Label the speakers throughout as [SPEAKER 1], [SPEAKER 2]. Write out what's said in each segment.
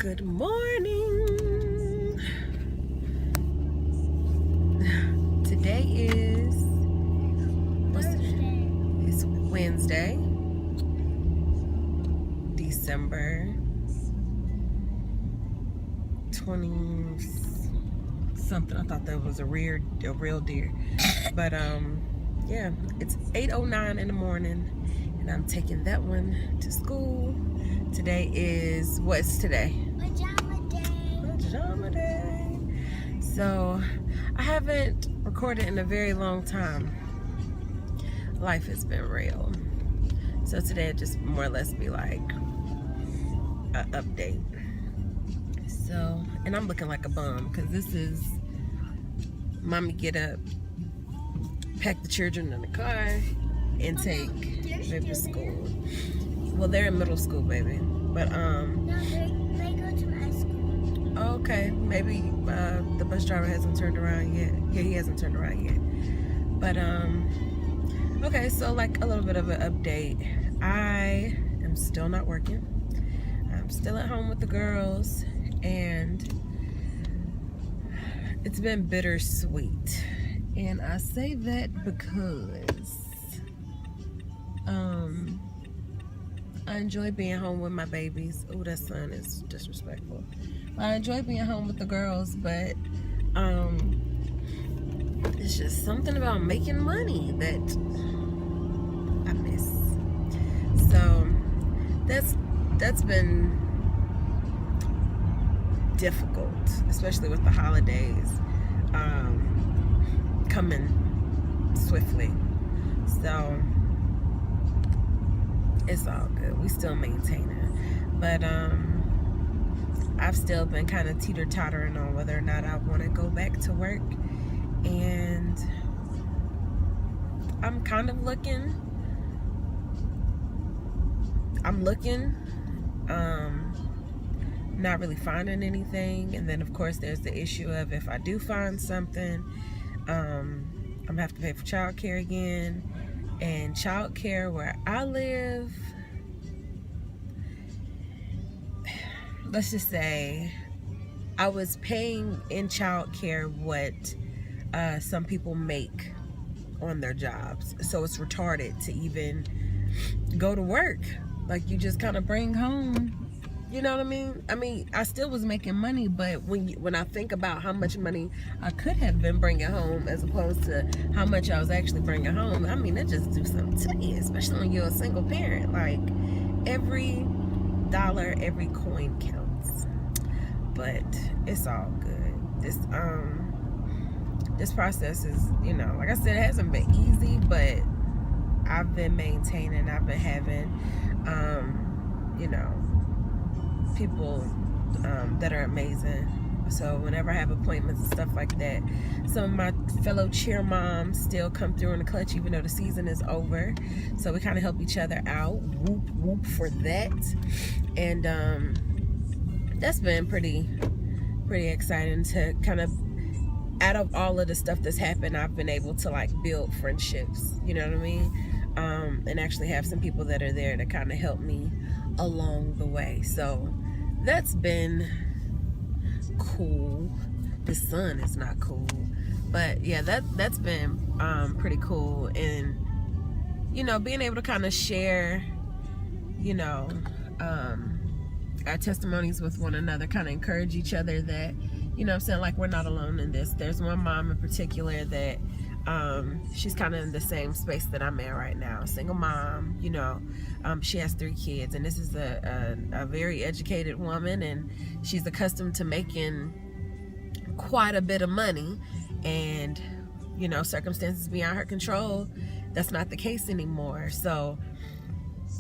[SPEAKER 1] Good morning. Today is it's Wednesday, December 20 something. I thought that was a real deer. But yeah, it's 8:09 in the morning and I'm taking that one to school. Today is what's today? Pajama day. So I haven't recorded in a very long time. Life has been real. So today it just more or less be like an update. So, and I'm looking like a bum because this is mommy get up, pack the children in the car, and take them to school. Well, they're in middle school, baby. But
[SPEAKER 2] No, they go to high school.
[SPEAKER 1] okay, maybe the bus driver hasn't turned around yet. Yeah, he hasn't turned around yet. But okay, so like a little bit of an update. I am still not working. I'm still at home with the girls, and it's been bittersweet. And I say that because I enjoy being home with my babies. Oh, that son is disrespectful. I enjoy being home with the girls, but it's just something about making money that I miss. So that's been difficult, especially with the holidays coming swiftly. So it's all good. We still maintain it. But I've still been kind of teeter-tottering on whether or not I want to go back to work. And I'm kind of looking. I'm looking. Not really finding anything. And then of course there's the issue of if I do find something, I'm gonna have to pay for childcare again. And childcare where I live, let's just say I was paying in childcare what some people make on their jobs. So it's retarded to even go to work. Like, you just kind of bring home, you know what I mean? I mean, I still was making money, but when I think about how much money I could have been bringing home as opposed to how much I was actually bringing home, I mean, it just do something to you, especially when you're a single parent. Like, every dollar, every coin counts. But it's all good. This process is, you know, like I said, it hasn't been easy, but I've been maintaining. I've been having, you know, people that are amazing. So whenever I have appointments and stuff like that, some of my fellow cheer moms still come through in the clutch even though the season is over. So we kind of help each other out. Whoop whoop for that. And that's been pretty exciting to kind of, out of all of the stuff that's happened, I've been able to like build friendships, you know what I mean? And actually have some people that are there to kind of help me along the way. So that's been cool. The sun is not cool, but yeah, that's been pretty cool. And you know, being able to kind of share, you know, our testimonies with one another, kind of encourage each other that, you know what I'm saying, like, we're not alone in this. There's one mom in particular that she's kind of in the same space that I'm in right now. Single mom, you know, she has 3 kids, and this is a very educated woman, and she's accustomed to making quite a bit of money, and, you know, circumstances beyond her control, that's not the case anymore. So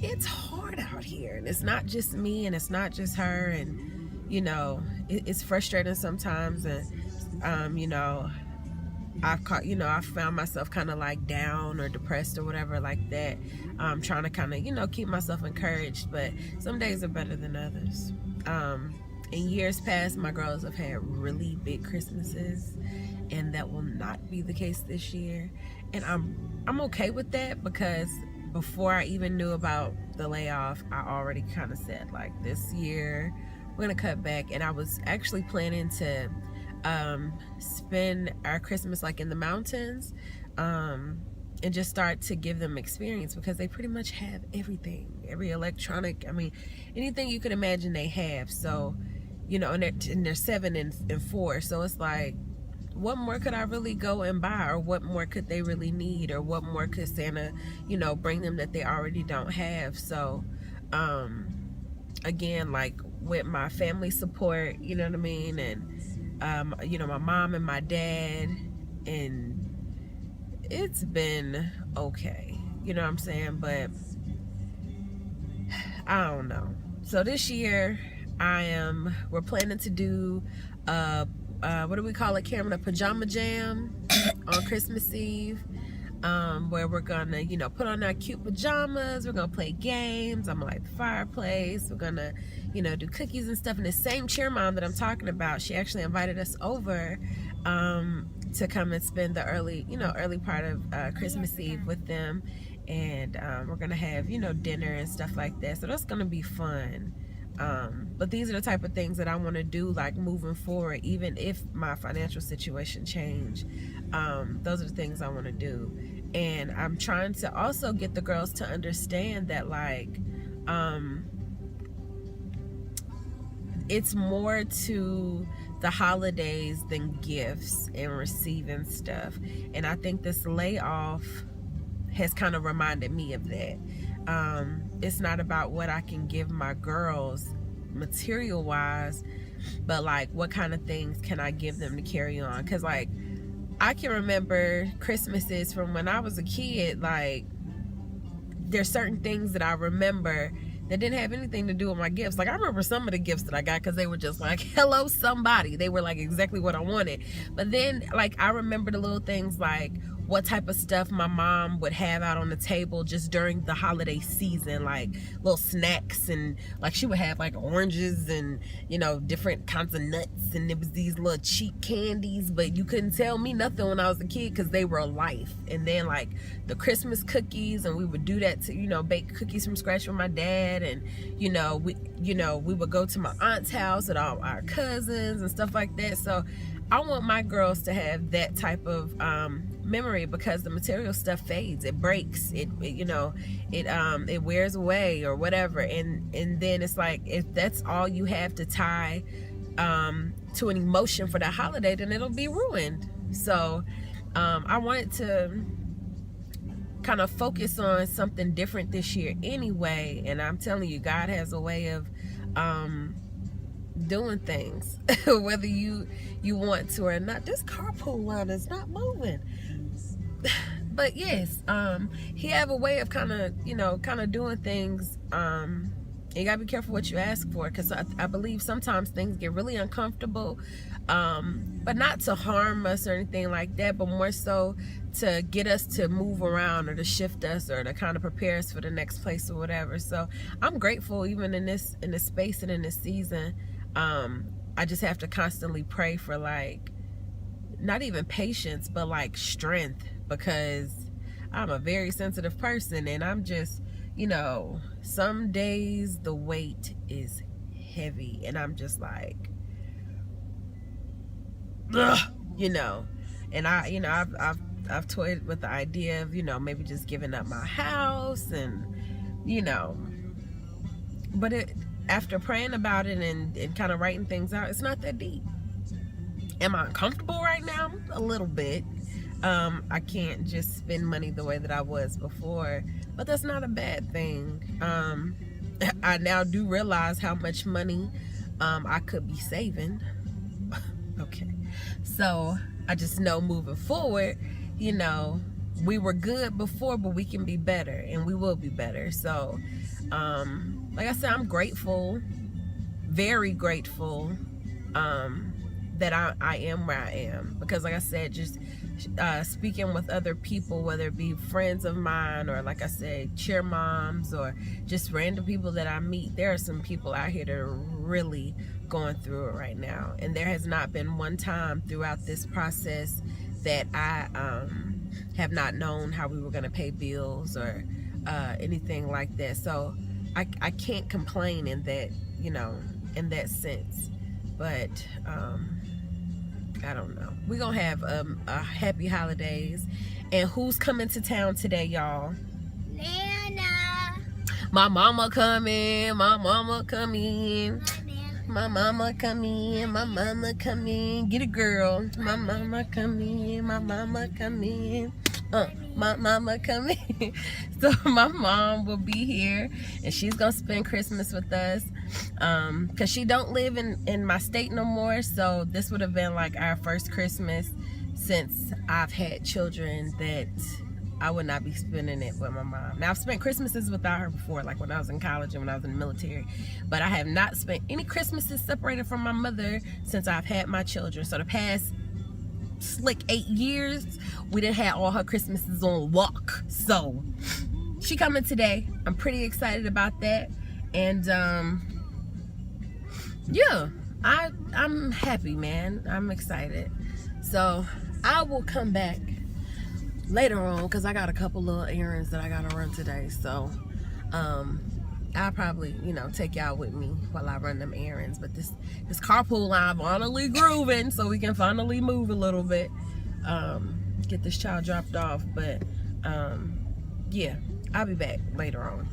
[SPEAKER 1] it's hard out here, and it's not just me, and it's not just her, and, you know, it's frustrating sometimes. And you know, I found myself kind of like down or depressed or whatever like that, trying to kind of, you know, keep myself encouraged. But some days are better than others. In years past, my girls have had really big Christmases, and that will not be the case this year. And I'm okay with that, because before I even knew about the layoff, I already kind of said, like, this year we're gonna cut back. And I was actually planning to spend our Christmas like in the mountains, and just start to give them experience, because they pretty much have everything, every electronic, I mean, anything you could imagine they have. So, you know, and they're 7 and 4, so it's like, what more could I really go and buy, or what more could they really need, or what more could Santa, you know, bring them that they already don't have? So again, like with my family support, you know what I mean, and you know, my mom and my dad, and it's been okay, you know what I'm saying, but I don't know. So this year we're planning to do what do we call it, Cameron, a pajama jam on Christmas Eve, where we're gonna, you know, put on our cute pajamas, we're gonna play games, I'm gonna light the fireplace, we're gonna, you know, do cookies and stuff. And the same cheer mom that I'm talking about, she actually invited us over to come and spend the early part of Christmas Eve with them. And we're gonna have, you know, dinner and stuff like that, so that's gonna be fun. But these are the type of things that I want to do, like moving forward, even if my financial situation change. Those are the things I want to do. And I'm trying to also get the girls to understand that, like, it's more to the holidays than gifts and receiving stuff. And I think this layoff has kind of reminded me of that. It's not about what I can give my girls material wise, but like what kind of things can I give them to carry on. Because like I can remember Christmases from when I was a kid, like there's certain things that I remember that didn't have anything to do with my gifts. Like I remember some of the gifts that I got because they were just like, hello somebody. They were like exactly what I wanted. But then like I remember the little things like what type of stuff my mom would have out on the table just during the holiday season, like little snacks, and like she would have like oranges and, you know, different kinds of nuts, and it was these little cheap candies, but you couldn't tell me nothing when I was a kid because they were life. And then like the Christmas cookies, and we would do that to, you know, bake cookies from scratch with my dad, and we would go to my aunt's house with all our cousins and stuff like that. So I want my girls to have that type of memory, because the material stuff fades, it breaks, it wears away or whatever, and then it's like, if that's all you have to tie to an emotion for that holiday, then it'll be ruined. So I wanted to kind of focus on something different this year anyway, and I'm telling you, God has a way of doing things whether you want to or not. This carpool line is not moving. But yes, he have a way of kind of doing things. You gotta be careful what you ask for, because I believe sometimes things get really uncomfortable, but not to harm us or anything like that, but more so to get us to move around, or to shift us, or to kind of prepare us for the next place or whatever. So I'm grateful, even in this space and in this season. I just have to constantly pray for, like, not even patience, but like strength, because I'm a very sensitive person, and I'm just, you know, some days the weight is heavy, and I'm just like, ugh, you know. And I've toyed with the idea of, you know, maybe just giving up my house, and, you know, but after praying about it and kind of writing things out, it's not that deep. Am I uncomfortable right now? A little bit. I can't just spend money the way that I was before, but that's not a bad thing. I now do realize how much money I could be saving. Okay. So I just know moving forward, you know, we were good before, but we can be better, and we will be better. So, like I said, I'm grateful, very grateful, that I am where I am, because like I said, just speaking with other people, whether it be friends of mine, or like I said, cheer moms, or just random people that I meet, there are some people out here that are really going through it right now. And there has not been one time throughout this process that I have not known how we were going to pay bills or anything like that. So I can't complain in that, you know, in that sense. But I don't know. We're gonna have a happy holidays. And who's coming to town today, y'all?
[SPEAKER 2] Nana.
[SPEAKER 1] My mama coming. My mama coming. My mama coming. My mama coming. Get it, girl. My mama coming. My mama coming. My mama coming. So my mom will be here, and she's gonna spend Christmas with us, because she don't live in my state no more. So this would have been like our first Christmas since I've had children that I would not be spending it with my mom. Now, I've spent Christmases without her before, like when I was in college and when I was in the military, but I have not spent any Christmases separated from my mother since I've had my children. So the past slick 8 years, we done had all her Christmases on lock. So she coming today. I'm pretty excited about that. And yeah, I'm happy, man. I'm excited. So I will come back later on because I got a couple little errands that I gotta run today. So I'll probably, take y'all with me while I run them errands. But this carpool line finally grooving, so we can finally move a little bit, get this child dropped off. But yeah, I'll be back later on.